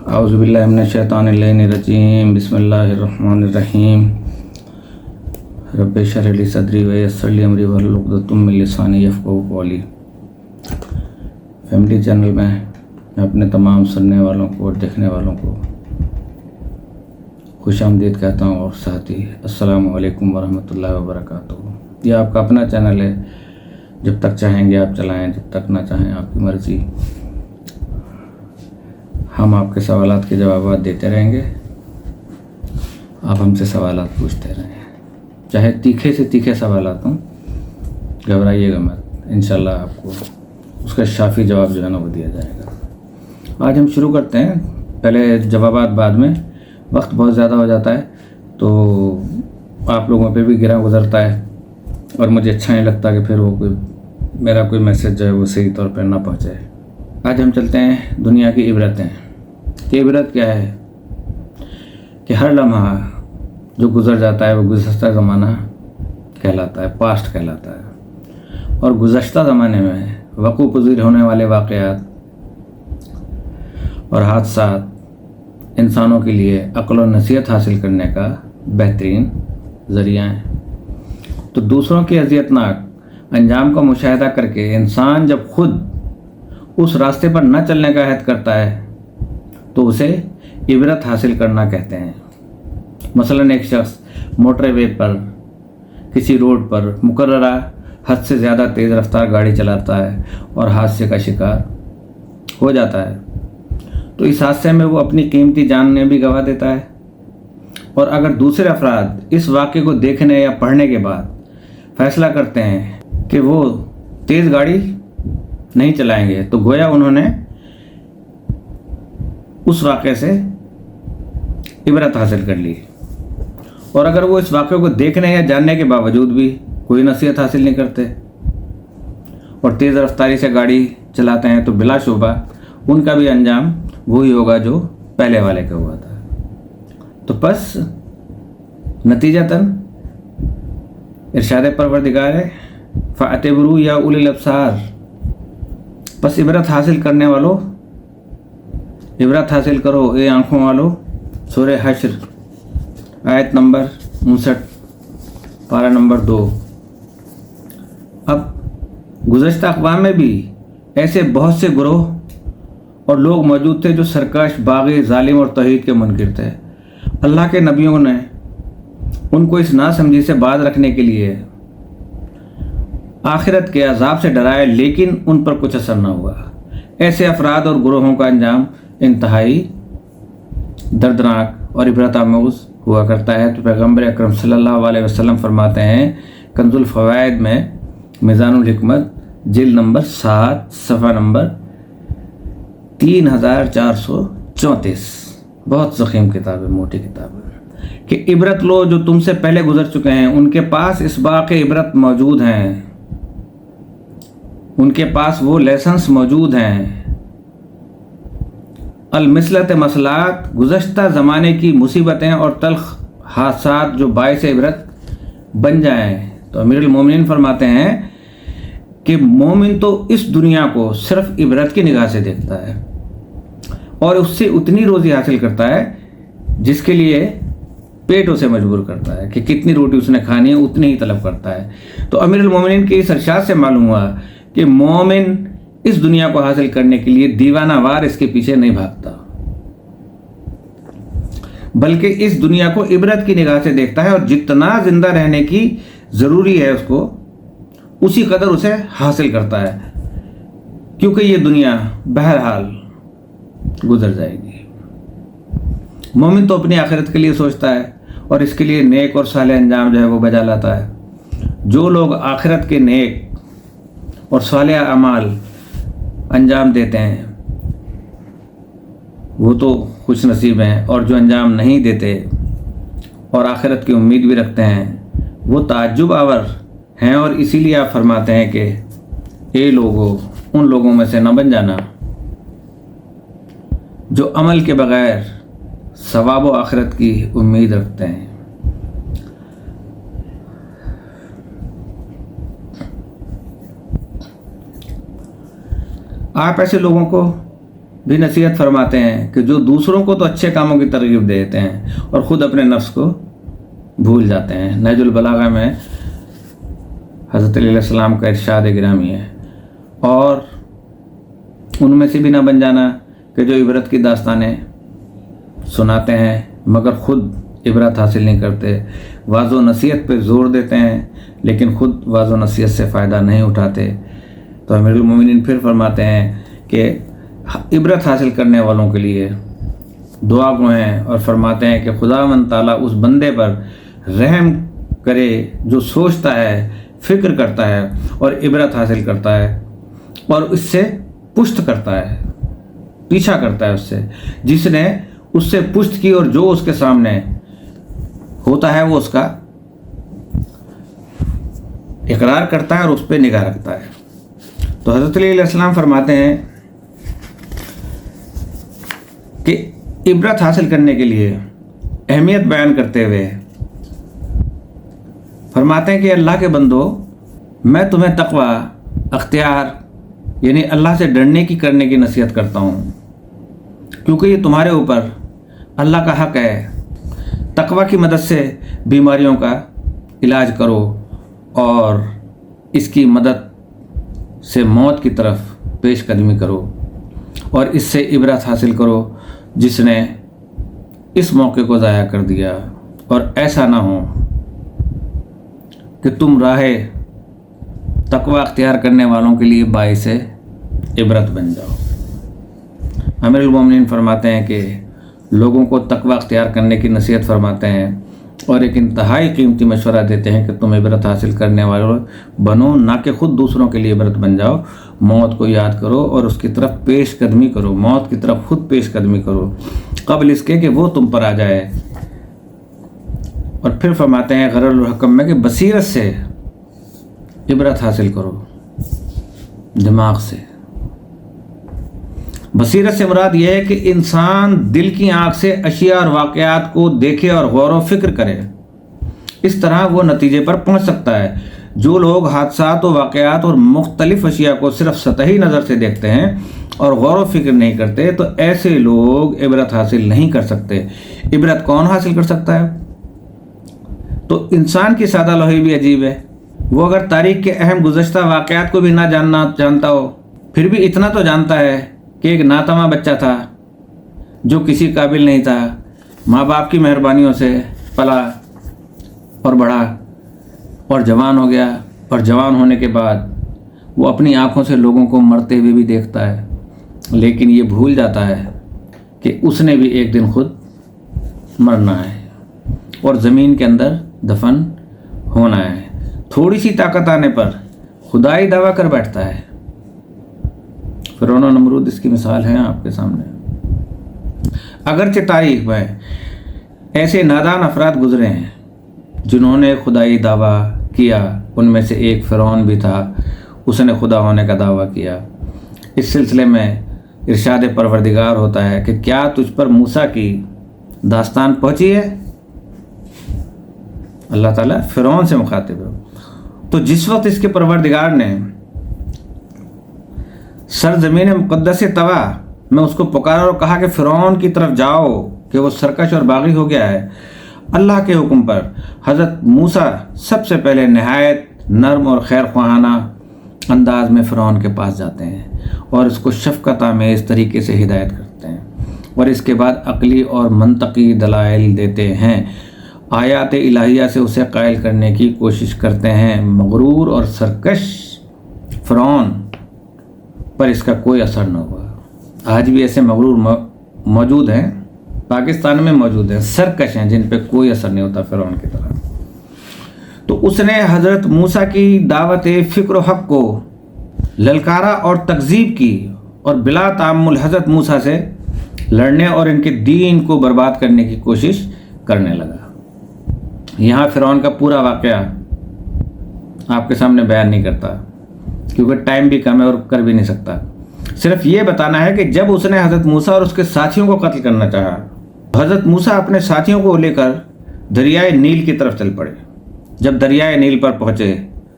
اعوذ باللہ من الشیطان الرجیم بسم اللہ الرحمن الرحیم رب اشرح لی صدری ویسر لی امری واحلل عقدۃ من لسانی یفقہوا قولی۔ فیملی چینل میں اپنے تمام سننے والوں کو اور دیکھنے والوں کو خوش آمدید کہتا ہوں، اور ساتھ ہی السلام علیکم ورحمۃ اللہ وبرکاتہ۔ یہ آپ کا اپنا چینل ہے، جب تک چاہیں گے آپ چلائیں، جب تک نہ چاہیں آپ کی مرضی۔ ہم آپ کے سوالات کے جوابات دیتے رہیں گے، آپ ہم سے سوالات پوچھتے رہیں، چاہے تیکھے سے تیکھے سوالات ہوں، گھبرائیے گا مت، انشاءاللہ آپ کو اس کا شافی جواب جو ہے نا وہ دیا جائے گا۔ آج ہم شروع کرتے ہیں، پہلے جوابات بعد میں، وقت بہت زیادہ ہو جاتا ہے تو آپ لوگوں پہ بھی گرا گزرتا ہے، اور مجھے اچھا نہیں لگتا کہ پھر وہ میرا کوئی میسج جو ہے وہ صحیح طور پہ نہ پہنچے۔ آج ہم چلتے ہیں دنیا کی عبرتیں کہ عبرت کیا ہے، کہ ہر لمحہ جو گزر جاتا ہے وہ گزشتہ زمانہ کہلاتا ہے، پاسٹ کہلاتا ہے، اور گزشتہ زمانے میں وقوع پذیر ہونے والے واقعات اور حادثات انسانوں کے لیے عقل و نصیحت حاصل کرنے کا بہترین ذریعہ ہیں۔ تو دوسروں کی اذیتناک انجام کا مشاہدہ کر کے انسان جب خود اس راستے پر نہ چلنے کا عہد کرتا ہے تو اسے عبرت حاصل کرنا کہتے ہیں۔ مثلاً ایک شخص موٹر وے پر کسی روڈ پر مقررہ حد سے زیادہ تیز رفتار گاڑی چلاتا ہے اور حادثے کا شکار ہو جاتا ہے، تو اس حادثے میں وہ اپنی قیمتی جانیں بھی گنوا دیتا ہے، اور اگر دوسرے افراد اس واقعے کو دیکھنے یا پڑھنے کے بعد فیصلہ کرتے ہیں کہ وہ تیز گاڑی نہیں چلائیں گے تو گویا انہوں نے اس واقعے سے عبرت حاصل کر لی، اور اگر وہ اس واقعے کو دیکھنے یا جاننے کے باوجود بھی کوئی نصیحت حاصل نہیں کرتے اور تیز رفتاری سے گاڑی چلاتے ہیں تو بلا شبہ ان کا بھی انجام وہی ہوگا جو پہلے والے کا ہوا تھا۔ تو پس نتیجتاً ارشاد پروردگار ہے فَاعْتَبِرُوا یا اولی الابصار، پس عبرت حاصل کرنے والو، عبرت حاصل کرو اے آنکھوں والو۔ سورہ حشر آیت نمبر 59 پارہ نمبر 2۔ اب گزشتہ اقوام میں بھی ایسے بہت سے گروہ اور لوگ موجود تھے جو سرکش، باغی، ظالم اور توحید کے منکر تھے۔ اللہ کے نبیوں نے ان کو اس ناسمجھی سے باز رکھنے کے لیے آخرت کے عذاب سے ڈرائے، لیکن ان پر کچھ اثر نہ ہوا۔ ایسے افراد اور گروہوں کا انجام انتہائی دردناک اور عبرت آموز ہوا کرتا ہے۔ تو پیغمبر اکرم صلی اللہ علیہ وسلم فرماتے ہیں کنز الفوائد میں، میزان الحکمت جلد نمبر 7 صفحہ نمبر 3434، بہت ضخیم کتاب ہے، موٹی کتاب ہے، کہ عبرت لو جو تم سے پہلے گزر چکے ہیں، ان کے پاس اسباق عبرت موجود ہیں، ان کے پاس وہ لیسنس موجود ہیں۔ المثلت مسلات، گزشتہ زمانے کی مصیبتیں اور تلخ حادثات جو باعث عبرت بن جائیں۔ تو امیر المومنین فرماتے ہیں کہ مومن تو اس دنیا کو صرف عبرت کی نگاہ سے دیکھتا ہے، اور اس سے اتنی روزی حاصل کرتا ہے جس کے لیے پیٹ اسے مجبور کرتا ہے، کہ کتنی روٹی اس نے کھانی ہے اتنی ہی طلب کرتا ہے۔ تو امیر المومنین کی اس ارشاد سے معلوم ہوا کہ مومن اس دنیا کو حاصل کرنے کے لیے دیوانہ وار اس کے پیچھے نہیں بھاگتا، بلکہ اس دنیا کو عبرت کی نگاہ سے دیکھتا ہے، اور جتنا زندہ رہنے کی ضروری ہے اس کو، اسی قدر اسے حاصل کرتا ہے، کیونکہ یہ دنیا بہرحال گزر جائے گی۔ مومن تو اپنی آخرت کے لیے سوچتا ہے، اور اس کے لیے نیک اور صالح انجام جو ہے وہ بجا لاتا ہے۔ جو لوگ آخرت کے نیک اور صالح اعمال انجام دیتے ہیں وہ تو خوش نصیب ہیں، اور جو انجام نہیں دیتے اور آخرت کی امید بھی رکھتے ہیں وہ تعجب آور ہیں۔ اور اسی لیے آپ فرماتے ہیں کہ اے لوگو، ان لوگوں میں سے نہ بن جانا جو عمل کے بغیر ثواب و آخرت کی امید رکھتے ہیں۔ آپ ایسے لوگوں کو بھی نصیحت فرماتے ہیں کہ جو دوسروں کو تو اچھے کاموں کی ترغیب دیتے ہیں اور خود اپنے نفس کو بھول جاتے ہیں۔ نہج البلاغہ میں حضرت علیہ السلام کا ارشاد گرامی ہے، اور ان میں سے بھی نہ بن جانا کہ جو عبرت کی داستانیں سناتے ہیں مگر خود عبرت حاصل نہیں کرتے، واعظ و نصیحت پہ زور دیتے ہیں لیکن خود واعظ و نصیحت سے فائدہ نہیں اٹھاتے۔ تو امیر المومنین پھر فرماتے ہیں کہ عبرت حاصل کرنے والوں کے لیے دعا گو ہیں، اور فرماتے ہیں کہ خداوند تعالیٰ اس بندے پر رحم کرے جو سوچتا ہے، فکر کرتا ہے اور عبرت حاصل کرتا ہے اور اس سے پشت کرتا ہے، پیچھا کرتا ہے اس سے، جس نے اس سے پشت کی اور جو اس کے سامنے ہوتا ہے وہ اس کا اقرار کرتا ہے اور اس پہ نگاہ رکھتا ہے۔ تو حضرت علیہ السلام فرماتے ہیں کہ عبرت حاصل کرنے کے لیے اہمیت بیان کرتے ہوئے فرماتے ہیں کہ اللہ کے بندو، میں تمہیں تقوی اختیار یعنی اللہ سے ڈرنے کی کرنے کی نصیحت کرتا ہوں، کیونکہ یہ تمہارے اوپر اللہ کا حق ہے۔ تقوی کی مدد سے بیماریوں کا علاج کرو اور اس کی مدد سے موت کی طرف پیش قدمی کرو، اور اس سے عبرت حاصل کرو جس نے اس موقع کو ضائع کر دیا، اور ایسا نہ ہو کہ تم راہ تقوی اختیار کرنے والوں کے لیے باعث عبرت بن جاؤ۔ امیر المومنین فرماتے ہیں کہ لوگوں کو تقوی اختیار کرنے کی نصیحت فرماتے ہیں اور ایک انتہائی قیمتی مشورہ دیتے ہیں کہ تم عبرت حاصل کرنے والوں بنو، نہ کہ خود دوسروں کے لیے عبرت بن جاؤ۔ موت کو یاد کرو اور اس کی طرف پیش قدمی کرو، موت کی طرف خود پیش قدمی کرو قبل اس کے کہ وہ تم پر آ جائے۔ اور پھر فرماتے ہیں غرر الحکم میں کہ بصیرت سے عبرت حاصل کرو، دماغ سے۔ بصیرت سے مراد یہ ہے کہ انسان دل کی آنکھ سے اشیاء اور واقعات کو دیکھے اور غور و فکر کرے، اس طرح وہ نتیجے پر پہنچ سکتا ہے۔ جو لوگ حادثات و واقعات اور مختلف اشیاء کو صرف سطحی نظر سے دیکھتے ہیں اور غور و فکر نہیں کرتے، تو ایسے لوگ عبرت حاصل نہیں کر سکتے۔ عبرت کون حاصل کر سکتا ہے؟ تو انسان کی سادہ لوحی بھی عجیب ہے، وہ اگر تاریخ کے اہم گزشتہ واقعات کو بھی نہ جانتا ہو، پھر بھی اتنا تو جانتا ہے کہ ایک ناتواں بچہ تھا جو کسی قابل نہیں تھا، ماں باپ کی مہربانیوں سے پلا اور بڑھا اور جوان ہو گیا، اور جوان ہونے کے بعد وہ اپنی آنکھوں سے لوگوں کو مرتے ہوئے بھی دیکھتا ہے، لیکن یہ بھول جاتا ہے کہ اس نے بھی ایک دن خود مرنا ہے اور زمین کے اندر دفن ہونا ہے۔ تھوڑی سی طاقت آنے پر خدائی دعویٰ کر بیٹھتا ہے۔ فرعون و نمرود اس کی مثال ہے آپ کے سامنے۔ اگرچہ تاریخ میں ایسے نادان افراد گزرے ہیں جنہوں نے خدائی دعویٰ کیا، ان میں سے ایک فرعون بھی تھا، اس نے خدا ہونے کا دعویٰ کیا۔ اس سلسلے میں ارشاد پروردگار ہوتا ہے کہ کیا تجھ پر موسیٰ کی داستان پہنچی ہے؟ اللہ تعالیٰ فرعون سے مخاطب ہے۔ تو جس وقت اس کے پروردگار نے سرزمین مقدس طوا میں اس کو پکارا اور کہا کہ فرعون کی طرف جاؤ کہ وہ سرکش اور باغی ہو گیا ہے، اللہ کے حکم پر حضرت موسیٰ سب سے پہلے نہایت نرم اور خیر خواہانہ انداز میں فرعون کے پاس جاتے ہیں اور اس کو شفقت آمیز طریقے سے ہدایت کرتے ہیں، اور اس کے بعد عقلی اور منطقی دلائل دیتے ہیں، آیات الہیہ سے اسے قائل کرنے کی کوشش کرتے ہیں۔ مغرور اور سرکش فرعون پر اس کا کوئی اثر نہ ہوا۔ آج بھی ایسے مغرور موجود ہیں، پاکستان میں موجود ہیں، سرکش ہیں، جن پہ کوئی اثر نہیں ہوتا فرعون کی طرح۔ تو اس نے حضرت موسیٰ کی دعوت فکر و حق کو للکارا اور تکذیب کی اور بلا تعمل حضرت موسیٰ سے لڑنے اور ان کے دین کو برباد کرنے کی کوشش کرنے لگا۔ یہاں فرعون کا پورا واقعہ آپ کے سامنے بیان نہیں کرتا کیونکہ ٹائم بھی کم ہے اور کر بھی نہیں سکتا، صرف یہ بتانا ہے کہ جب اس نے حضرت موسیٰ اور اس کے ساتھیوں کو قتل کرنا چاہا، حضرت موسیٰ اپنے ساتھیوں کو لے کر دریائے نیل کی طرف چل پڑے۔ جب دریائے نیل پر پہنچے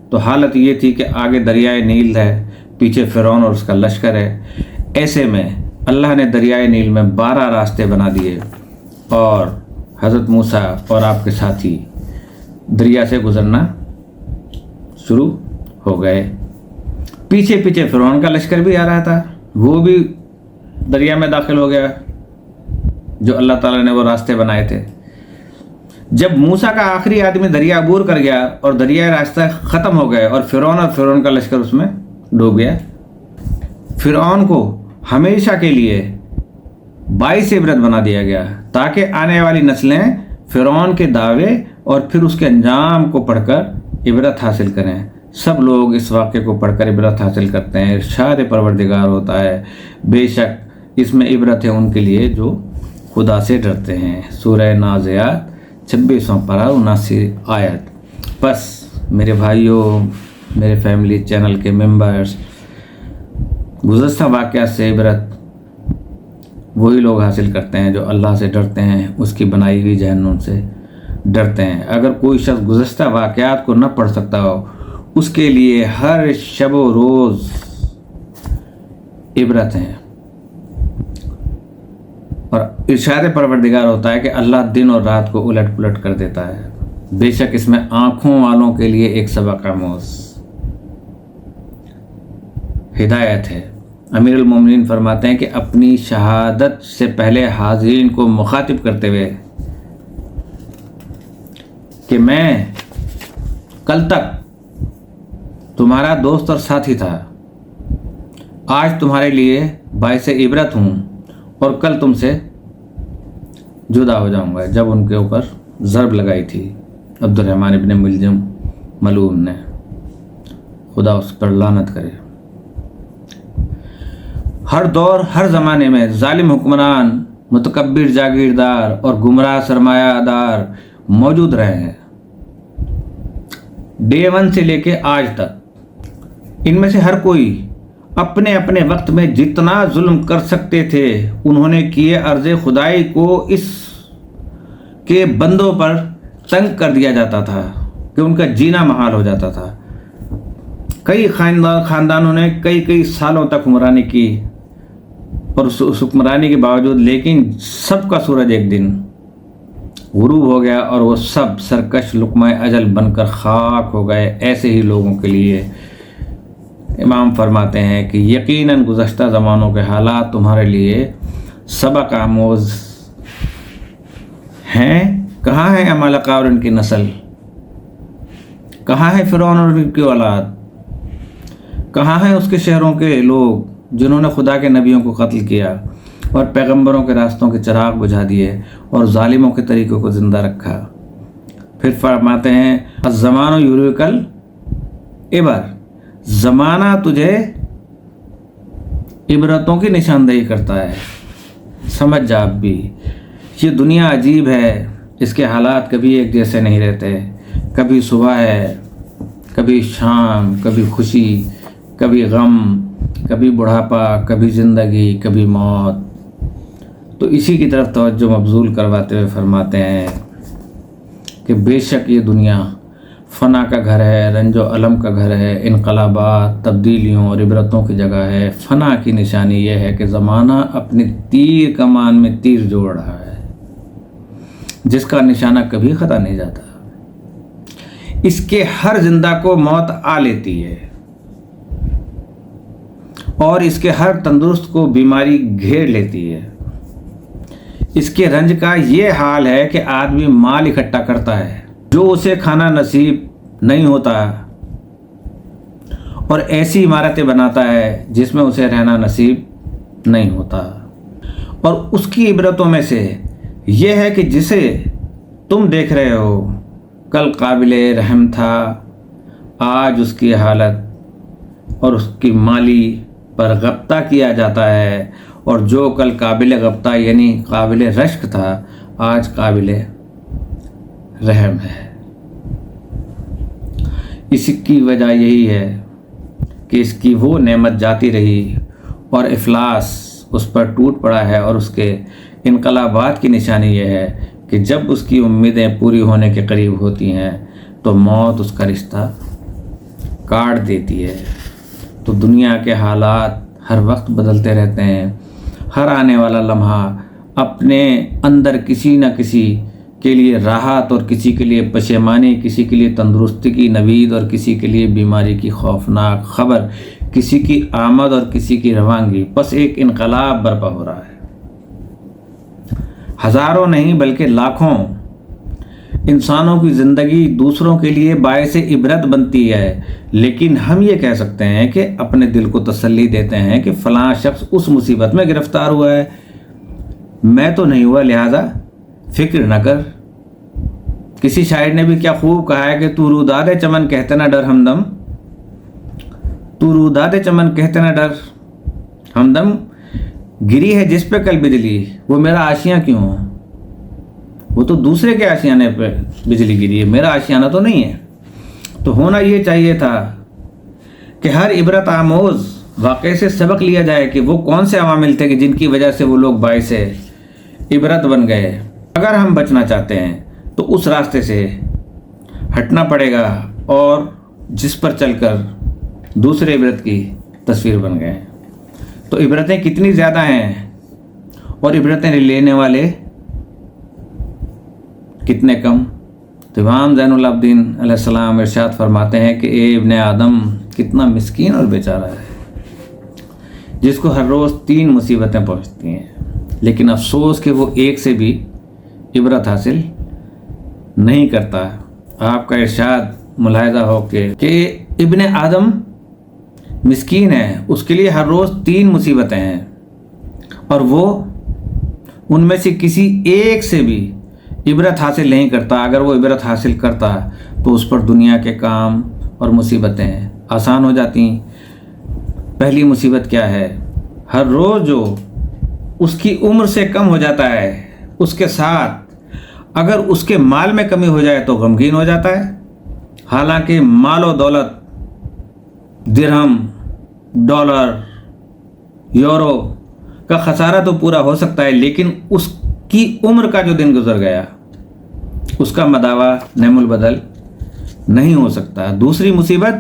تو حالت یہ تھی کہ آگے دریائے نیل ہے، پیچھے فرعون اور اس کا لشکر ہے۔ ایسے میں अल्लाह ने दरियाए नील में 12 रास्ते बना दिए और हज़रत मूसा और आपके साथी दरिया से गुजरना शुरू हो गए। पीछे पीछे फ़िरौन का लश्कर भी आ रहा था, वो भी दरिया में दाखिल हो गया जो अल्लाह ताला ने वो रास्ते बनाए थे। जब मूसा का आखिरी आदमी दरिया अबूर कर गया और दरिया रास्ता ख़त्म हो गए और फ़िरौन का लश्कर उसमें डूब गया, फ़िरौन को हमेशा के लिए 22 इबरत बना दिया गया ताकि आने वाली नस्लें फ़िरौन के दावे और फिर उसके अंजाम को पढ़कर इबरत हासिल करें। सब लोग इस वाक़े को पढ़कर इबरत हासिल करते हैं। इरशाद परवरदिगार होता है, बेशक इसमें इबरत है उनके लिए जो खुदा से डरते हैं। सूरह नाज़ियात 26वां पारा 79 आयत। बस मेरे भाइयों, मेरे फैमिली चैनल के मेंबर्स, गुज़श्ता वाक़यात से इबरत वही लोग हासिल करते हैं जो अल्लाह से डरते हैं, उसकी बनाई हुई जहन्नुम से डरते हैं। अगर कोई शख्स गुज़श्ता वाक़यात को न पढ़ सकता हो, उसके लिए हर शब व रोज़ इबरत हैं। और इरशाद परवरदिगार होता है कि अल्लाह दिन और रात को उलट पुलट कर देता है। बेशक इसमें आँखों वालों के लिए एक सबक आमोज़ हिदायत है। अमीरुल मोमिनीन फरमाते हैं कि अपनी शहादत से पहले हाज़रीन को मुखातिब करते हुए कि मैं कल तक तुम्हारा दोस्त और साथी था, आज तुम्हारे लिए बाइसे इबरत हूँ और कल तुमसे जुदा हो जाऊँगा। जब उनके ऊपर ज़रब लगाई थी अब्दुर्रहमान इब्न मुलजम मलूम ने, खुदा उस पर लानत करे। हर दौर हर ज़माने में जालिम हुक्मरान, मुतकब्बिर जागीरदार और गुमराह सरमायादार मौजूद रहे हैं, डे 1 से लेके आज तक। इनमें से हर कोई अपने अपने वक्त में जितना जुल्म कर सकते थे उन्होंने किए। अर्ज़ खुदाई को इस के बंदों पर तंग कर दिया जाता था कि उनका जीना महाल हो जाता था। कई ख़ानदानों ने कई सालों तक हुक्मरानी की और उस हुक्मरानी के बावजूद लेकिन सबका सूरज एक दिन गुरूब हो गया और वो सब सरकश लुक़्मा अजल बनकर खाक हो गए। ऐसे ही लोगों के लिए इमाम फरमाते हैं कि यकीनन गुज़श्ता ज़मानों के हालात तुम्हारे लिए सबक आमोज़ हैं। कहाँ है अमालका और उनकी नस्ल? कहाँ है फ़िरौन और उनकी औलाद? कहाँ हैं उसके शहरों के लोग जिन्होंने खुदा के नबियों को कत्ल किया और पैगंबरों के रास्तों के चिराग बुझा दिए और जालिमों के तरीक़ों को ज़िंदा रखा? फिर फरमाते हैं अज़्ज़मानु युरिकल इबर, ज़माना तुझे इबरतों की निशानदेही करता है। समझ जा अब भी, ये दुनिया अजीब है, इसके हालात कभी एक जैसे नहीं रहते। कभी सुबह है, कभी शाम, कभी खुशी, कभी गम, कभी बुढ़ापा, कभी ज़िंदगी, कभी मौत। तो इसी की तरफ तवज्जो मबजूल करवाते हुए फरमाते हैं कि बेशक ये दुनिया फ़ना का घर है, रंजो अलम का घर है, इनकलाबात, तब्दीलियों और इबरतों की जगह है। फ़ना की निशानी यह है कि ज़माना अपनी तीर कमान में तीर जोड़ रहा है, जिसका निशाना कभी ख़ता नहीं जाता। इसके हर जिंदा को मौत आ लेती है और इसके हर तंदुरुस्त को बीमारी घेर लेती है। इसके रंज का ये हाल है कि आदमी माल इकट्ठा करता है जो उसे खाना नसीब नहीं होता और ऐसी इमारतें बनाता है जिसमें उसे रहना नसीब नहीं होता। और उसकी इबरतों में से यह है कि जिसे तुम देख रहे हो कल काबिले रहम था, आज उसकी हालत और उसकी माली पर गब्ता किया जाता है, और जो कल काबिल गब्ता यानी काबिल रश्क था आज काबिल रहम है। इसकी वजह यही है कि इसकी वो नेमत जाती रही और इफलास उस पर टूट पड़ा है, और उसके इनकलाबात की निशानी यह है कि जब उसकी उम्मीदें पूरी होने के करीब होती हैं तो मौत उसका रिश्ता काट देती है। तो दुनिया के हालात हर वक्त बदलते रहते हैं, ہر آنے والا لمحہ اپنے اندر کسی نہ کسی کے لیے راحت اور کسی کے لیے پشیمانی، کسی کے لیے تندرستی کی نوید اور کسی کے لیے بیماری کی خوفناک خبر، کسی کی آمد اور کسی کی روانگی، بس ایک انقلاب برپا ہو رہا ہے۔ ہزاروں نہیں بلکہ لاکھوں انسانوں کی زندگی دوسروں کے لیے باعث عبرت بنتی ہے، لیکن ہم یہ کہہ سکتے ہیں کہ اپنے دل کو تسلی دیتے ہیں کہ فلاں شخص اس مصیبت میں گرفتار ہوا ہے، میں تو نہیں ہوا، لہذا فکر نہ کر۔ کسی شاعر نے بھی کیا خوب کہا ہے کہ تو روداد چمن کہتے نہ ڈر ہمدم، تو روداد چمن کہتے نہ ڈر ہمدم، گری ہے جس پہ کل بجلی وہ میرا آشیاں کیوں ہو؟ وہ تو دوسرے کے آشیانے پہ بجلی گری ہے، میرا آشیانہ تو نہیں ہے۔ تو ہونا یہ چاہیے تھا کہ ہر عبرت آموز واقعے سے سبق لیا جائے کہ وہ کون سے عوامل تھے کہ جن کی وجہ سے وہ لوگ باعث عبرت بن گئے۔ اگر ہم بچنا چاہتے ہیں تو اس راستے سے ہٹنا پڑے گا اور جس پر چل کر دوسرے عبرت کی تصویر بن گئے۔ تو عبرتیں کتنی زیادہ ہیں اور عبرتیں لینے والے کتنے کم۔ تو امام زین العابدین علیہ السلام ارشاد فرماتے ہیں کہ اے ابن آدم کتنا مسکین اور بیچارہ ہے جس کو ہر روز 3 مصیبتیں پہنچتی ہیں، لیکن افسوس کہ وہ ایک سے بھی عبرت حاصل نہیں کرتا۔ آپ کا ارشاد ملاحظہ ہو کہ ابن آدم مسکین ہے، اس کے لیے ہر روز 3 مصیبتیں ہیں اور وہ ان میں سے کسی ایک سے بھی عبرت حاصل نہیں کرتا۔ اگر وہ عبرت حاصل کرتا تو اس پر دنیا کے کام اور مصیبتیں آسان ہو جاتی۔ پہلی مصیبت کیا ہے؟ ہر روز جو اس کی عمر سے کم ہو جاتا ہے، اس کے ساتھ اگر اس کے مال میں کمی ہو جائے تو غمگین ہو جاتا ہے۔ حالانکہ مال و دولت، درہم، ڈالر، یورو کا خسارہ تو پورا ہو سکتا ہے، لیکن اس کی عمر کا جو دن گزر گیا اس کا مداوع نعم البدل نہیں ہو سکتا۔ دوسری مصیبت،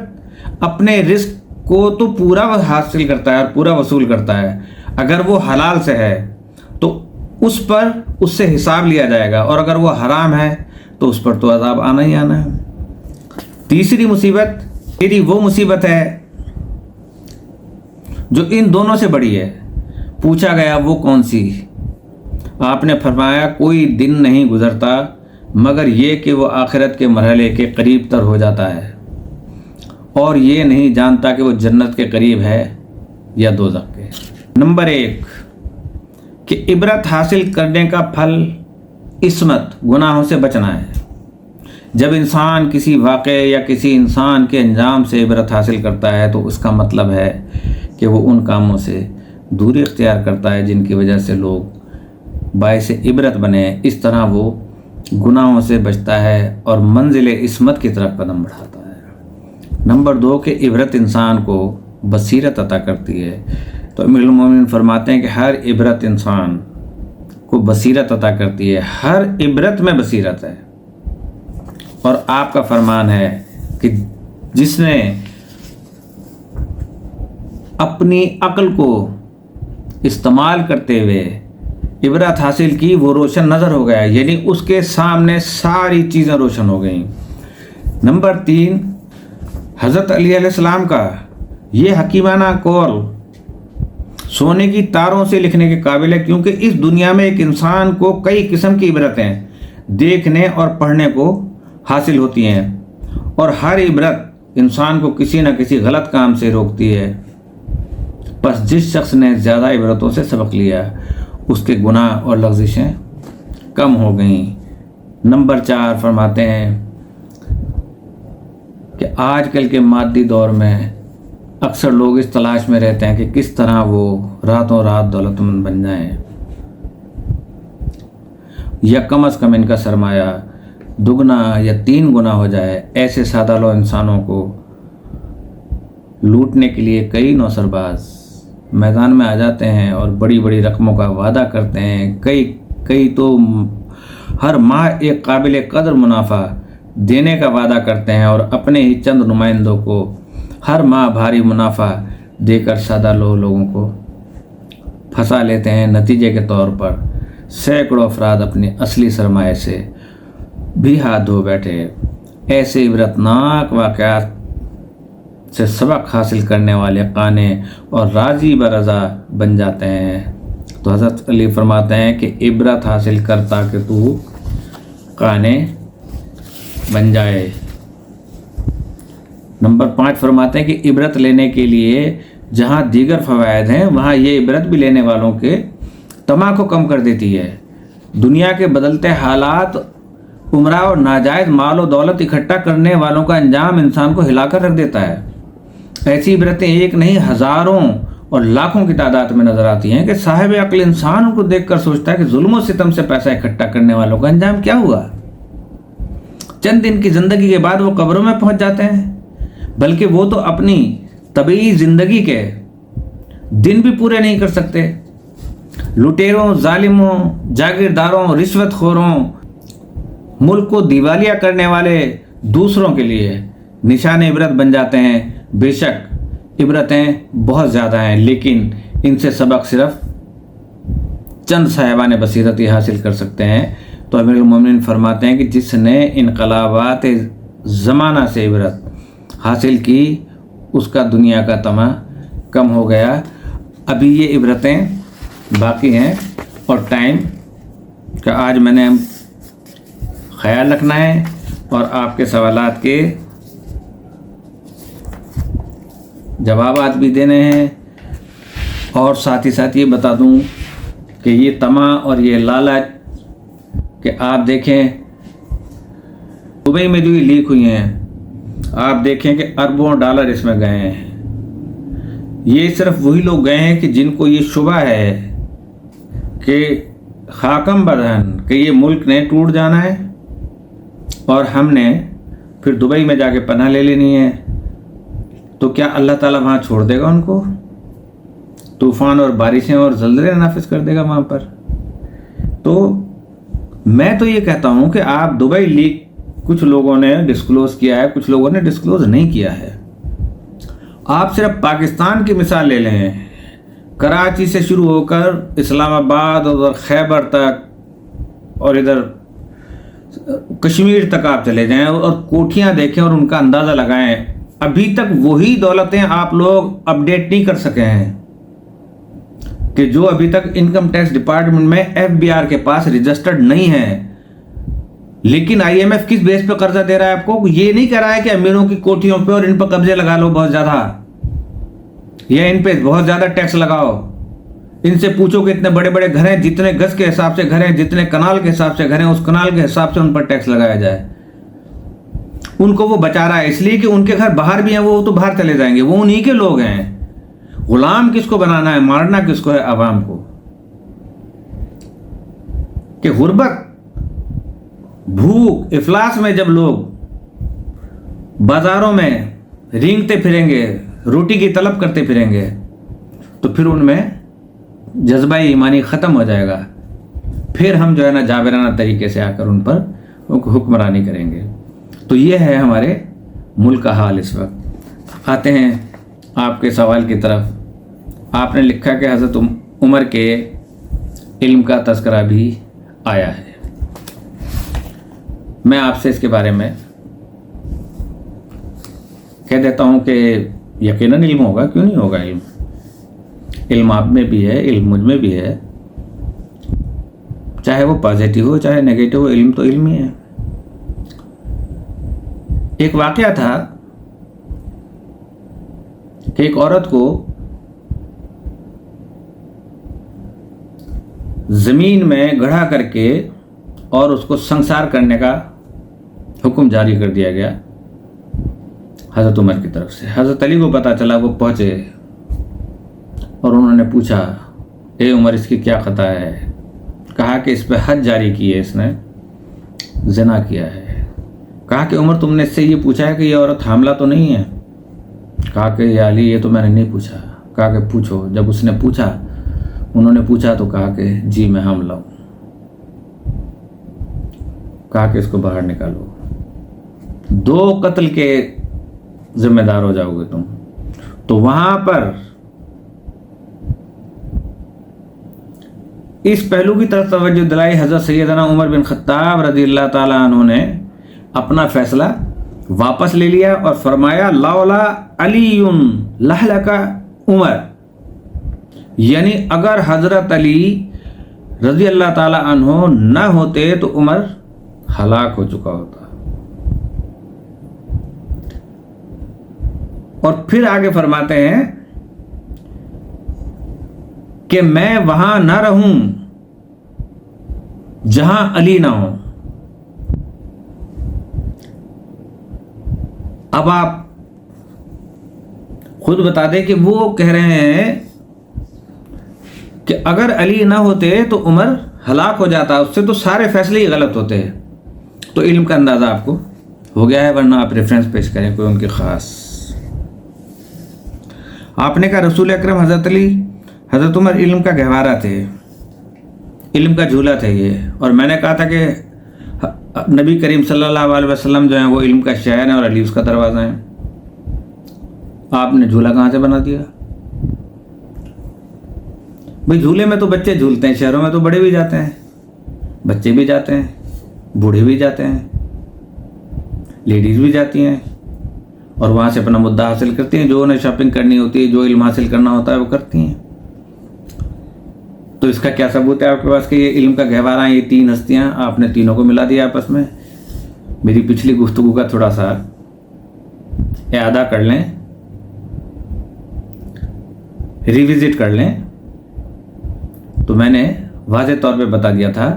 اپنے رزق کو تو پورا حاصل کرتا ہے اور پورا وصول کرتا ہے، اگر وہ حلال سے ہے تو اس سے حساب لیا جائے گا، اور اگر وہ حرام ہے تو اس پر تو عذاب آنا ہی آنا ہے۔ تیسری مصیبت تیری وہ مصیبت ہے جو ان دونوں سے بڑی ہے۔ پوچھا گیا وہ کون سی؟ آپ نے فرمایا کوئی دن نہیں گزرتا مگر یہ کہ وہ آخرت کے مرحلے کے قریب تر ہو جاتا ہے اور یہ نہیں جانتا کہ وہ جنت کے قریب ہے یا دوزخ کے۔ نمبر 1 کہ عبرت حاصل کرنے کا پھل عصمت، گناہوں سے بچنا ہے۔ جب انسان کسی واقعے یا کسی انسان کے انجام سے عبرت حاصل کرتا ہے تو اس کا مطلب ہے کہ وہ ان کاموں سے دوری اختیار کرتا ہے جن کی وجہ سے لوگ باعث عبرت بنے۔ اس طرح وہ گناہوں سے بچتا ہے اور منزل عصمت کی طرف قدم بڑھاتا ہے۔ نمبر 2 کہ عبرت انسان کو بصیرت عطا کرتی ہے۔ تو امیر المومنین فرماتے ہیں کہ ہر عبرت انسان کو بصیرت عطا کرتی ہے، ہر عبرت میں بصیرت ہے۔ اور آپ کا فرمان ہے کہ جس نے اپنی عقل کو استعمال کرتے ہوئے عبرت حاصل کی وہ روشن نظر ہو گیا، یعنی اس کے سامنے ساری چیزیں روشن ہو گئیں۔ نمبر 3 حضرت علی علیہ السلام کا یہ حکیمانہ قول سونے کی تاروں سے لکھنے کے قابل ہے، کیونکہ اس دنیا میں ایک انسان کو کئی قسم کی عبرتیں دیکھنے اور پڑھنے کو حاصل ہوتی ہیں، اور ہر عبرت انسان کو کسی نہ کسی غلط کام سے روکتی ہے۔ بس جس شخص نے زیادہ عبرتوں سے سبق لیا اس کے گناہ اور لغزشیں کم ہو گئیں۔ نمبر 4 فرماتے ہیں کہ آج کل کے مادی دور میں اکثر لوگ اس تلاش میں رہتے ہیں کہ کس طرح وہ راتوں رات دولت مند بن جائیں یا کم از کم ان کا سرمایہ 2 یا 3 گنا ہو جائے۔ ایسے سادہ لو انسانوں کو لوٹنے کے لیے کئی نوسرباز میدان میں آ جاتے ہیں اور بڑی بڑی رقموں کا وعدہ کرتے ہیں۔ کئی تو ہر ماہ ایک قابل قدر منافع دینے کا وعدہ کرتے ہیں اور اپنے ہی چند نمائندوں کو ہر ماہ بھاری منافع دے کر سادہ لوگوں کو फंसा लेते हैं। नतीजे के तौर पर सैकड़ों अफराद अपने असली सरमाए से भी हाथ धो बैठे। ऐसे इबरतनाक वाक़यात से सबक हासिल करने वाले काने और राजी बरज़ा बन जाते हैं। तो हज़रत अली फरमाते हैं कि इबरत हासिल कर ताकि तू काने बन जाए। नंबर 5 फरमाते हैं कि इबरत लेने के लिए जहाँ दीगर फ़वायद हैं वहाँ ये इबरत भी लेने वालों के तमा को कम कर देती है। दुनिया के बदलते हालात, उम्रा और नाजायज़ माल और दौलत इकट्ठा करने वालों का अंजाम इंसान को हिलाकर रख देता है। ऐसी इबरतें एक नहीं हज़ारों और लाखों की तादाद में नज़र आती हैं कि साहिब अक्ल इंसान उनको देखकर सोचता है कि जुल्म और सितम से पैसा इकट्ठा करने वालों का अंजाम क्या हुआ। चंद दिन की ज़िंदगी के बाद वो कब्रों में पहुंच जाते हैं, बल्कि वो तो अपनी तबीई ज़िंदगी के दिन भी पूरे नहीं कर सकते। लुटेरों, जालिमों, जागीरदारों, रिश्वतखोरों, मुल्क को दिवालिया करने वाले दूसरों के लिए निशान इबरत बन जाते हैं। बेशक इबरतें बहुत ज़्यादा हैं, लेकिन इनसे सबक सिर्फ चंद साहिबान बसीरत ही हासिल कर सकते हैं। तो अमीरुल मोमिनीन फरमाते हैं कि जिसने इनकलाबात ज़माना से इबरत हासिल की उसका दुनिया का तमा कम हो गया। अभी ये इबरतें बाकी हैं और टाइम का आज मैंने ख्याल रखना है और आपके सवालात के जवाबात भी देने हैं। और साथ ही साथ ये बता दूं कि ये तमा और ये लालच कि आप देखें दुबई में जो ये लीक हुई हैं, आप देखें कि अरबों डॉलर इसमें गए हैं। ये सिर्फ वही लोग गए हैं कि जिनको ये शुबा है कि खाकम बदहन कि ये मुल्क ने टूट जाना है और हमने फिर दुबई में जाके पनाह ले लेनी है। तो क्या अल्लाह ताला वहाँ छोड़ देगा उनको? तूफ़ान और बारिशें और ज़लज़ले नाफिज कर देगा वहाँ पर? तो मैं तो ये कहता हूँ कि आप दुबई लीक कुछ लोगों ने डिस्क्लोज़ किया है, कुछ लोगों ने डिस्क्लोज़ नहीं किया है। आप सिर्फ पाकिस्तान की मिसाल ले लें, कराची से शुरू होकर इस्लामाबाद और खैबर तक और इधर कश्मीर तक आप चले जाएं और कोठियाँ देखें और उनका अंदाज़ा लगाएं। अभी तक वही दौलतें आप लोग अपडेट नहीं कर सके हैं कि जो अभी तक इनकम टैक्स डिपार्टमेंट में FBR के पास रजिस्टर्ड नहीं है। लेकिन IMF किस बेस पे कर्जा दे रहा है आपको? ये नहीं कह रहा है कि अमीरों की कोठियों पे और इन पर कब्जे लगा लो बहुत ज़्यादा, या इन पे बहुत ज़्यादा टैक्स लगाओ। इनसे पूछो कि इतने बड़े बड़े घर हैं, जितने गज के हिसाब से घर हैं, जितने कनाल के हिसाब से घर हैं, उस कनाल के हिसाब से उन पर टैक्स लगाया जाए। उनको वो बचा रहा है इसलिए कि उनके घर बाहर भी हैं, वो तो बाहर चले जाएंगे, वो उन्हीं के लोग हैं। गुलाम किसको बनाना है, मारना किसको है? अवाम को। कि गुर्बत, भूख, इफलास में जब लोग बाजारों में रेंगते फिरेंगे, रोटी की तलब करते फिरेंगे, तो फिर उनमें जज्बा ईमानी ख़त्म हो जाएगा। फिर हम जो है ना जाबराना तरीके से आकर उन पर हुक्मरानी करेंगे। तो ये है हमारे मुल्क का हाल इस वक्त। आते हैं आपके सवाल की तरफ। आपने लिखा कि हज़रत उमर के इल्म का तज़किरा भी आया है। मैं आपसे इसके बारे में कह देता हूँ कि यकीनन इल्म होगा, क्यों नहीं होगा इल्म? इल्म आप में भी है, इल्म मुझ में भी है, चाहे वो पॉजिटिव हो चाहे नेगेटिव हो, इल्म तो इल्म ही है। एक वाक़या था कि एक औरत को ज़मीन में गढ़ा करके और उसको संसार करने का हुक्म जारी कर दिया गया हज़रत उमर की तरफ से। हज़रत अली को पता चला, वो पहुँचे और उन्होंने पूछा, ए उमर, इसकी क्या ख़ता है? कहा कि इस पर हद जारी की है, इसने ज़िना किया है। कहा कि उमर, तुमने इससे ये पूछा है कि ये औरत हामला तो नहीं है? कहा कि या अली, ये तो मैंने नहीं पूछा। कहा कि पूछो। जब उसने पूछा, उन्होंने पूछा तो कहा कि जी मैं हामला हूँ। कहा कि इसको बाहर निकालो, 2 कत्ल के जिम्मेदार हो जाओगे तुम। तो वहाँ पर इस पहलू की तरफ तवज्जो दिलाई हज़रत सैयदना उमर बिन खत्ताब रज़ी अल्लाह ताला अन्हु ने अपना फैसला वापस ले लिया और फरमाया लौला अलीयुन लहलका उमर, यानी अगर हज़रत अली रज़ी अल्लाह ताला अन्हु न होते तो उमर हलाक हो चुका होता। और फिर आगे फरमाते हैं कि मैं वहां ना रहूं जहां अली ना हो। अब आप खुद बता दें कि वो कह रहे हैं कि अगर अली ना होते तो उमर हलाक हो जाता, उससे तो सारे फैसले ही गलत होते हैं। तो इल्म का अंदाज़ा आपको हो गया है, वरना आप रेफरेंस पेश करें कोई उनके ख़ास। आपने कहा रसूल अकरम हज़रत अली हज़रत उमर इल्म का गहवारा थे, इल्म का झूला थे ये। और मैंने कहा था कि नबी करीम सल्लल्लाहु अलैहि वसल्लम जो है वो इल्म का शहर है और अली उसका दरवाज़ा है। आपने झूला कहाँ से बना दिया भाई? झूले में तो बच्चे झूलते हैं, शहरों में तो बड़े भी जाते हैं, बच्चे भी जाते हैं, बूढ़े भी जाते हैं, लेडीज़ भी जाती हैं और वहाँ से अपना मुद्दा हासिल करती हैं। जो उन्हें शॉपिंग करनी होती है, जो इल्म हासिल करना होता है वो करती हैं। तो इसका क्या सबूत है आपके पास कि ये इल्म का गहवारा है? ये तीन हस्तियाँ, आपने तीनों को मिला दिया आपस में। मेरी पिछली गुफ्तगू का थोड़ा सा इआदा कर लें, रिविजिट कर लें। तो मैंने वाज़ेह तौर पे बता दिया था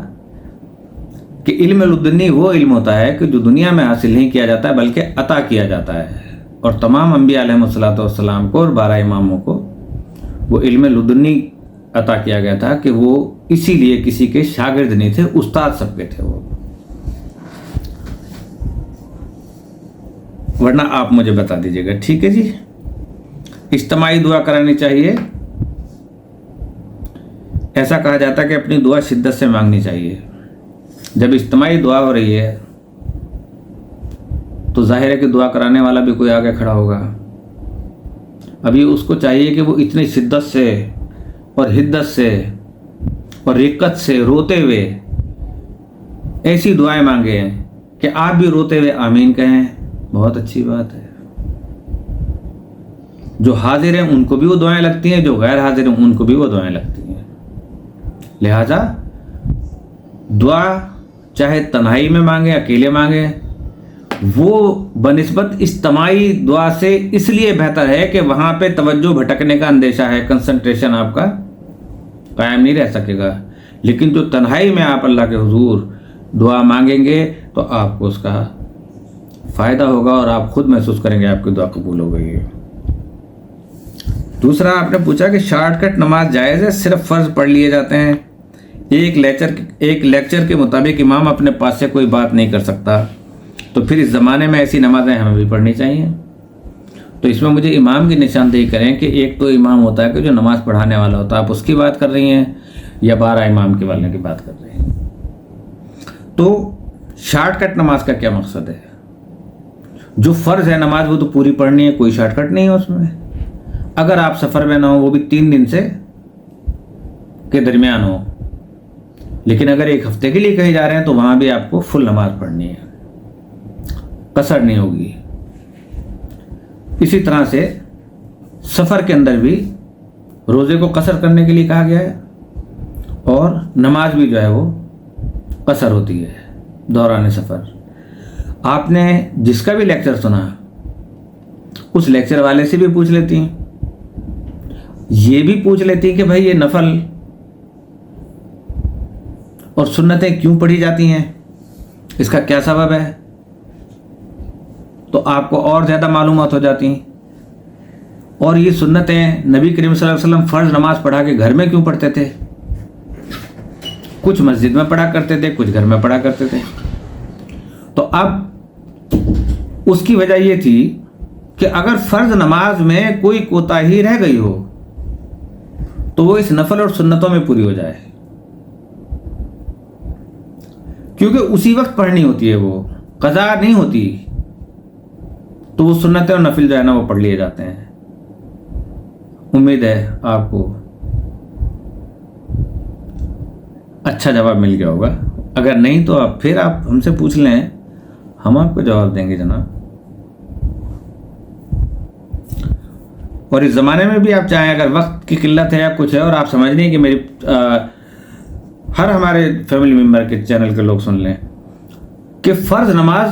कि इल्म लुदुन्नी वो इल्म होता है कि जो दुनिया में हासिल नहीं किया जाता है बल्कि अता किया जाता है। और तमाम अंबिया अलैहिमुस्सलातु वस्सलाम को और 12 इमामों को वो इल्म लुदुन्नी अता किया गया था कि वो इसीलिए किसी के शागिर्द नहीं थे, उस्ताद सबके थे वो। वरना आप मुझे बता दीजिएगा, ठीक है जी। इज्तिमाई दुआ करानी चाहिए, ऐसा कहा जाता है कि अपनी दुआ शिद्दत से मांगनी चाहिए। जब इज्तिमाई दुआ हो रही है तो जाहिर है कि दुआ कराने वाला भी कोई आगे खड़ा होगा। अभी उसको चाहिए कि वो इतनी शिद्दत से और हिद्दत से और रिक्कत से रोते हुए ऐसी दुआएं मांगे कि आप भी रोते हुए आमीन कहें। बहुत अच्छी बात है। जो हाजिर हैं उनको भी वो दुआएं लगती हैं, जो गैर हाजिर हैं उनको भी वो दुआएं लगती हैं। लिहाजा दुआ चाहे तन्हाई में मांगे, अकेले मांगे, वो बनिस्बत इज्तिमाई दुआ से इसलिए बेहतर है कि वहाँ पे तवज्जो भटकने का अंदेशा है, कंसंट्रेशन आपका कायम नहीं रह सकेगा। लेकिन जो तन्हाई में आप अल्लाह के हुजूर दुआ मांगेंगे तो आपको उसका फ़ायदा होगा और आप खुद महसूस करेंगे आपकी दुआ कबूल हो गई है। दूसरा, आपने पूछा कि शॉर्टकट नमाज जायज़ है, सिर्फ फ़र्ज़ पढ़ लिए जाते हैं। एक लेक्चर के मुताबिक इमाम अपने पास से कोई बात नहीं कर सकता, तो फिर इस ज़माने में ऐसी नमाज़ें हमें भी पढ़नी चाहिए। तो इसमें मुझे इमाम की निशानदेही करें कि एक तो इमाम होता है कि जो नमाज़ पढ़ाने वाला होता है, आप उसकी बात कर रही हैं या 12 इमाम के वाले की बात कर रही हैं। तो शॉर्टकट नमाज का क्या मकसद है? जो फ़र्ज़ है नमाज वो तो पूरी पढ़नी है, कोई शॉर्टकट नहीं है उसमें। अगर आप सफ़र में ना हो, वो भी 3 दिन से के दरमियान हो, लेकिन अगर 1 हफ्ते के लिए कहीं जा रहे हैं तो वहाँ भी आपको फुल नमाज पढ़नी है, कसर नहीं होगी। इसी तरह से सफ़र के अंदर भी रोज़े को कसर करने के लिए कहा गया है और नमाज भी जो है वो कसर होती है दौरान सफ़र। आपने जिसका भी लेक्चर सुना उस लेक्चर वाले से भी पूछ लेती हैं, ये भी पूछ लेती हैं कि भाई ये नफल और सुन्नतें क्यों पढ़ी जाती हैं, इसका क्या सबब है, तो आपको और ज़्यादा मालूमात हो जाती हैं। और ये सुन्नतें नबी करीम सल्लल्लाहु अलैहि वसल्लम फ़र्ज़ नमाज पढ़ा के घर में क्यों पढ़ते थे? कुछ मस्जिद में पढ़ा करते थे, कुछ घर में पढ़ा करते थे। तो अब उसकी वजह ये थी कि अगर फ़र्ज़ नमाज में कोई कोताही रह गई हो तो वो इस नफल और सुन्नतों में पूरी हो जाए, क्योंकि उसी वक्त पढ़नी होती है, वो क़ज़ा नहीं होती। तो वो सुन्नतें और नफिल जो है ना वो पढ़ लिए जाते हैं। उम्मीद है आपको अच्छा जवाब मिल गया होगा। अगर नहीं तो फिर आप हमसे पूछ लें, हम आपको जवाब देंगे जनाब। और इस ज़माने में भी आप चाहें, अगर वक्त की किल्लत है या कुछ है और आप समझ नहीं कि मेरी हर हमारे फैमिली मेम्बर के चैनल के लोग सुन लें कि फ़र्ज़ नमाज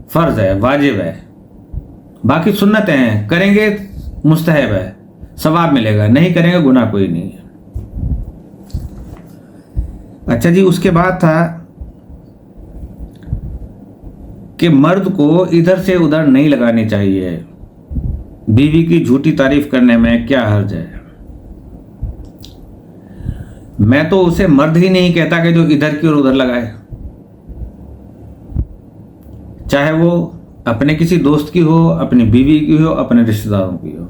फ़र्ज़ है, वाजिब है, बाकी सुन्नतें हैं, करेंगे मुस्तहब है, सवाब मिलेगा, नहीं करेंगे गुनाह कोई नहीं है। अच्छा जी, उसके बाद था कि मर्द को इधर से उधर नहीं लगानी चाहिए। बीवी की झूठी तारीफ करने में क्या हर्ज है? मैं तो उसे मर्द ही नहीं कहता कि जो इधर की और उधर लगाए, चाहे वो अपने किसी दोस्त की हो, अपनी बीवी की हो, अपने रिश्तेदारों की हो,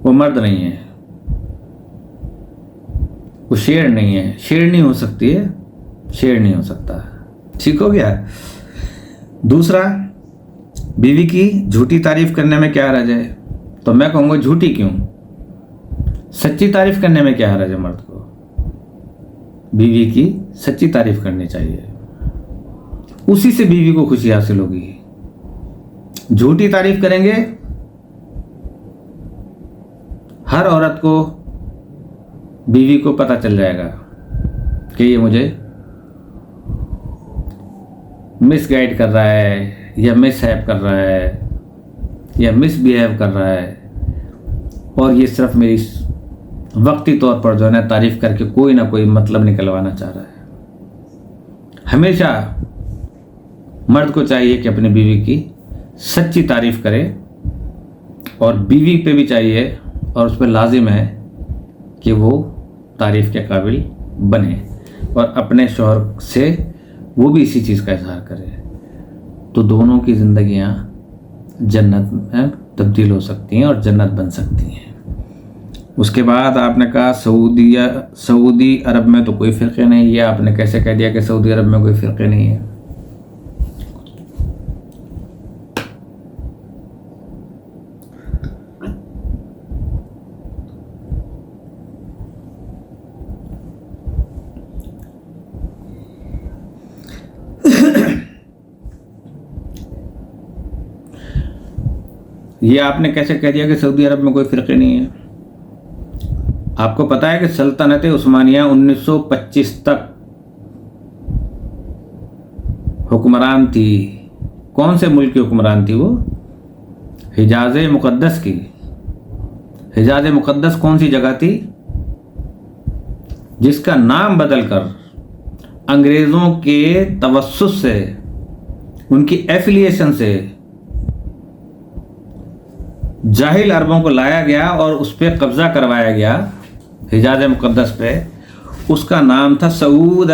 वो मर्द नहीं है, वो शेर नहीं है। शेरनी हो सकती है, शेर नहीं हो सकता। ठीक हो गया। दूसरा, बीवी की झूठी तारीफ करने में क्या हर्ज है? तो मैं कहूँगा झूठी क्यों, सच्ची तारीफ करने में क्या हर्ज है? मर्द को बीवी की सच्ची तारीफ करनी चाहिए, उसी से बीवी को खुशी हासिल होगी। झूठी तारीफ करेंगे, हर औरत को, बीवी को पता चल जाएगा कि ये मुझे मिसगाइड कर रहा है, या मिसहैप कर रहा है, या मिसबिहेव कर रहा है, और ये सिर्फ मेरी वक्ती तौर पर जो है ना तारीफ करके कोई ना कोई मतलब निकलवाना चाह रहा है। हमेशा मर्द को चाहिए कि अपनी बीवी की सच्ची तारीफ करे, और बीवी पे भी चाहिए और उस पर लाजिम है कि वो तारीफ के काबिल बने, और अपने शौहर से वो भी इसी चीज़ का इजहार करे। तो दोनों की ज़िंदगियाँ जन्नत में तब्दील हो सकती हैं और जन्नत बन सकती हैं। उसके बाद आपने कहा सऊदी अरब में तो कोई फ़िरक़े नहीं है। आपने कैसे कह दिया कि सऊदी अरब में कोई फ़िरक़े नहीं है? ये आपने कैसे कह दिया कि सऊदी अरब में कोई फ़िरक़े नहीं है? आपको पता है कि सल्तनत उस्मानिया 1925 तक हुक्मरान थी। कौन से मुल्क की हुक्मरान थी वो? हिजाज़ मुक़द्दस की। हिजाज़ मुक़द्दस कौन सी जगह थी जिसका नाम बदलकर अंग्रेज़ों के तवस्सुस से, उनकी एफिलिएशन से जाहिल अरबों को लाया गया और उस पर कब्ज़ा करवाया गया, हिजाज़ मुक़द्दस पे। उसका नाम था सऊद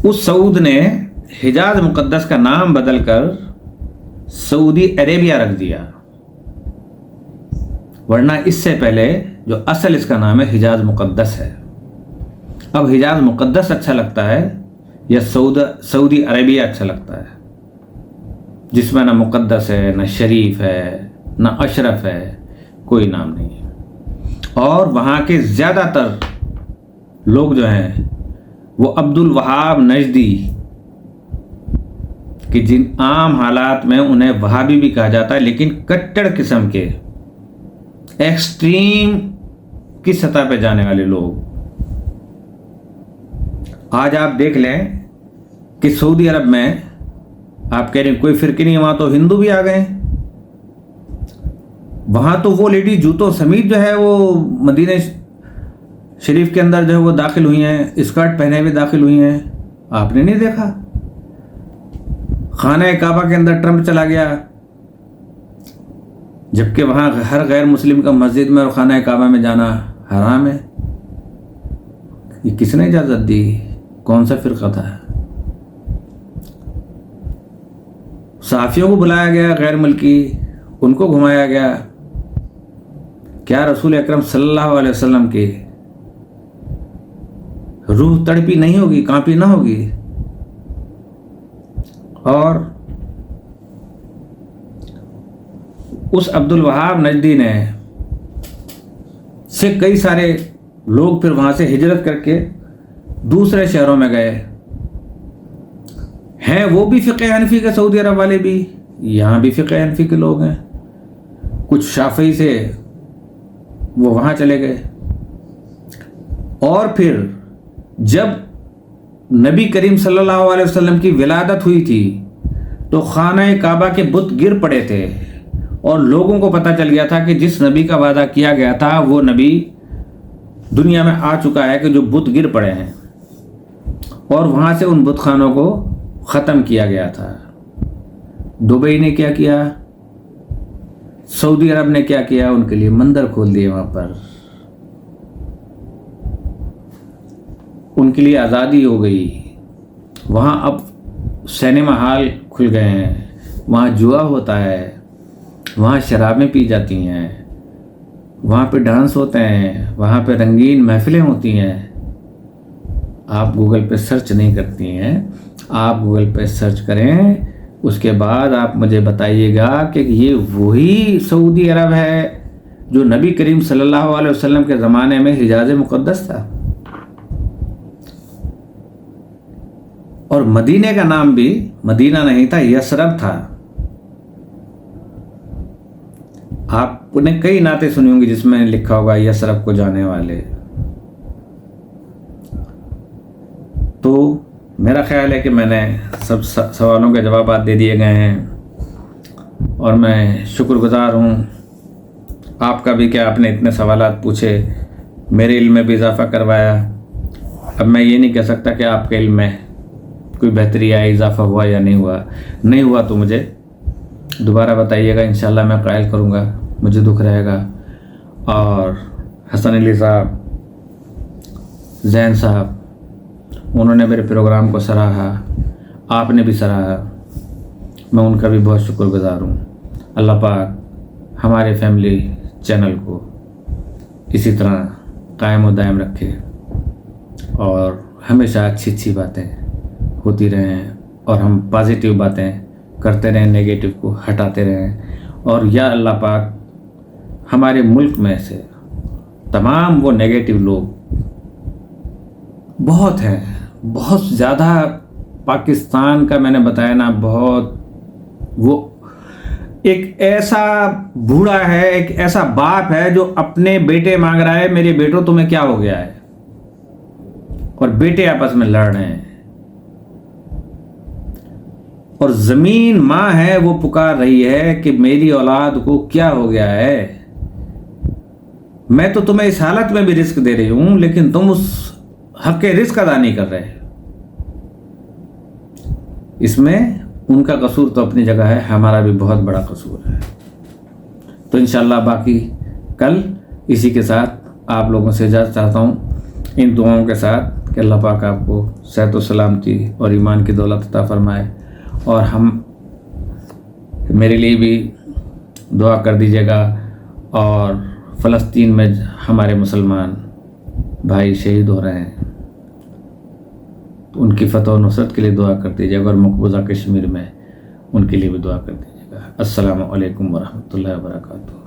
उस सऊद ने हिजाज़ मुक़द्दस का नाम बदलकर सऊदी अरेबिया रख दिया, वरना इससे पहले जो असल इसका नाम है हिजाज़ मुक़द्दस है। अब हिजाज़ मुक़द्दस अच्छा लगता है या सऊदी अरेबिया अच्छा लगता है, जिसमें ना मुक़द्दस है, ना शरीफ है, ना अशरफ है, कोई नाम नहीं है। और वहाँ के ज़्यादातर लोग जो हैं वो अब्दुल वहाब नजदी, कि जिन आम हालात में उन्हें वहाबी भी कहा जाता है, लेकिन कट्टर किस्म के एक्सट्रीम की सतह पे जाने वाले लोग। आज आप देख लें कि सऊदी अरब में आप कह रहे हैं कोई फ़िरक़े नहीं है, वहाँ तो हिंदू भी आ गए। वहाँ तो वो लेडी जूतों समेत जो है वो मदीने शरीफ के अंदर जो है वो दाखिल हुई हैं, स्कर्ट पहने हुए दाखिल हुई हैं। आपने नहीं देखा? खाना काबा के अंदर ट्रंप चला गया, जबकि वहाँ हर गैर मुस्लिम का मस्जिद में और खाना काबा में जाना हराम है। ये किसने इजाज़त दी? कौन सा फ़िरक़ा था? सहाफ़ियों को बुलाया गया गैर मुल्की, उनको घुमाया गया। क्या रसूल अकरम सल्लल्लाहु अलैहि वसल्लम की रूह तड़पी नहीं होगी, कांपी ना होगी? और उस अब्दुल वहाब नजदी ने से कई सारे لوگ پھر وہاں سے ہجرت کر کے دوسرے شہروں میں گئے ہیں، وہ بھی فقہ حنفی کے، سعودی عرب والے بھی، یہاں بھی فقہ حنفی کے لوگ ہیں، کچھ شافعی سے وہ وہاں چلے گئے۔ اور پھر جب نبی کریم صلی اللہ علیہ وسلم کی ولادت ہوئی تھی تو خانہ کعبہ کے بت گر پڑے تھے، اور لوگوں کو پتہ چل گیا تھا کہ جس نبی کا وعدہ کیا گیا تھا وہ نبی دنیا میں آ چکا ہے، کہ جو بت گر پڑے ہیں، اور وہاں سے ان بت خانوں کو ختم کیا گیا تھا۔ دبئی نے کیا کیا، سعودی عرب نے کیا کیا، ان کے لیے مندر کھول دیے، وہاں پر ان کے لیے آزادی ہو گئی۔ وہاں اب سینما ہال کھل گئے ہیں، وہاں جوا ہوتا ہے، وہاں شرابیں پی جاتی ہیں، وہاں پہ ڈانس ہوتے ہیں، وہاں پہ رنگین محفلیں ہوتی ہیں۔ آپ گوگل پہ سرچ نہیں کرتی ہیں، آپ گوگل پہ سرچ کریں، اس کے بعد آپ مجھے بتائیے گا کہ یہ وہی سعودی عرب ہے جو نبی کریم صلی اللہ علیہ وسلم کے زمانے میں حجاز مقدس تھا۔ اور مدینے کا نام بھی مدینہ نہیں تھا، یثرب تھا۔ آپ نے کئی نعتیں سنی ہوں گی جس میں لکھا ہوگا یثرب کو جانے والے۔ تو میرا خیال ہے کہ میں نے سب سوالوں کے جوابات دے دیے گئے ہیں، اور میں شکر گزار ہوں آپ کا بھی کہ آپ نے اتنے سوالات پوچھے، میرے علم میں بھی اضافہ کروایا۔ اب میں یہ نہیں کہہ سکتا کہ آپ کے علم میں کوئی بہتری آئی، اضافہ ہوا یا نہیں ہوا تو مجھے دوبارہ بتائیے گا، انشاءاللہ میں قائل کروں گا، مجھے دکھ رہے گا۔ اور حسن علی صاحب، زین صاحب، انہوں نے میرے پروگرام کو سراہا، آپ نے بھی سراہا، میں ان کا بھی بہت شکر گزار ہوں۔ اللہ پاک ہمارے فیملی چینل کو اسی طرح قائم و دائم رکھے، اور ہمیشہ اچھی باتیں ہوتی رہیں، اور ہم پازیٹیو باتیں کرتے رہیں، نیگیٹو کو ہٹاتے رہیں۔ اور یا اللہ پاک ہمارے ملک میں سے تمام وہ نیگیٹو لوگ بہت ہیں، بہت زیادہ، پاکستان کا میں نے بتایا نا، بہت، وہ ایک ایسا بوڑھا ہے، ایک ایسا باپ ہے جو اپنے بیٹے مانگ رہا ہے، میرے بیٹوں تمہیں کیا ہو گیا ہے، اور بیٹے آپس میں لڑ رہے ہیں، اور زمین ماں ہے وہ پکار رہی ہے کہ میری اولاد کو کیا ہو گیا ہے، میں تو تمہیں اس حالت میں بھی رزق دے رہی ہوں لیکن تم اس حق کے رزق ادا نہیں کر رہے۔ اس میں ان کا قصور تو اپنی جگہ ہے، ہمارا بھی بہت بڑا قصور ہے۔ تو انشاءاللہ باقی کل اسی کے ساتھ آپ لوگوں سے اجازت چاہتا ہوں، ان دعاؤں کے ساتھ کہ اللہ پاک آپ کو صحت و سلامتی اور ایمان کی دولت عطا فرمائے، اور میرے لیے بھی دعا کر دیجیے گا، اور فلسطین میں ہمارے مسلمان بھائی شہید ہو رہے ہیں تو ان کی فتح و نصرت کے لیے دعا کر دیجیے گا، اور مقبوضہ کشمیر میں ان کے لیے بھی دعا کر دیجیے گا۔ السلام علیکم ورحمۃ اللہ وبرکاتہ۔